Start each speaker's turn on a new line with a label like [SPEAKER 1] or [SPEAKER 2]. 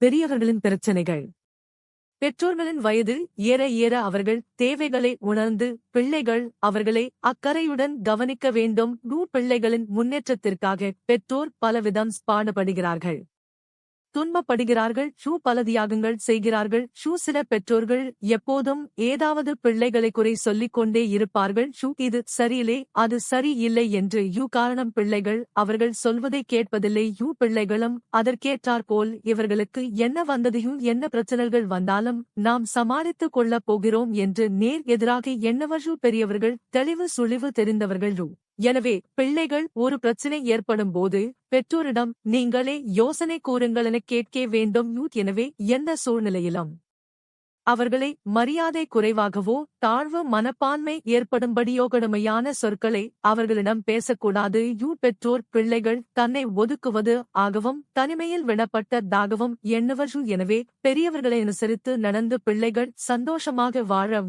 [SPEAKER 1] பெரியவர்களின் பிரச்சனைகள். பெற்றோர்களின் வயது ஏற ஏற அவர்கள் தேவைகளை உணர்ந்து பிள்ளைகள் அவர்களை அக்கறையுடன் கவனிக்க வேண்டும். பிள்ளைகளின் முன்னேற்றத்திற்காக பெற்றோர் பலவிதம் பாடுபடுகிறார்கள், துன்பப்படுகிறார்கள், பல தியாகங்கள் செய்கிறார்கள். சில பெற்றோர்கள் எப்போதும் ஏதாவது பிள்ளைகளை குறை சொல்லிக் கொண்டே இருப்பார்கள். இது சரியில்லை, அது சரி இல்லை என்று காரணம் பிள்ளைகள் அவர்கள் சொல்வதை கேட்பதில்லை. பிள்ளைகளும் அதற்கேற்றாற்போல் இவர்களுக்கு என்ன வந்ததையும் என்ன பிரச்சனைகள் வந்தாலும் நாம் சமாளித்துக் கொள்ளப் போகிறோம் என்று நேர் எதிராக எண்ணவர்கள் பெரியவர்கள் தெளிவு சுழிவு தெரிந்தவர்கள். எனவே பிள்ளைகள் ஒரு பிரச்சனை ஏற்படும் போது பெற்றோரிடம் நீங்களே யோசனை கூறுங்கள் என கேட்க வேண்டும். எனவே எந்த சூழ்நிலையிலும் அவர்களை மரியாதை குறைவாகவோ தாழ்வு மனப்பான்மை ஏற்படும்படியோ கடுமையான சொற்களை அவர்களிடம் பேசக்கூடாது. பெற்றோர் பிள்ளைகள் தன்னை ஒதுக்குவது ஆகவும் தனிமையில் விடப்பட்டதாகவும் எண்ணுவர்கள். எனவே பெரியவர்களை அனுசரித்து நடந்து பிள்ளைகள் சந்தோஷமாக வாழ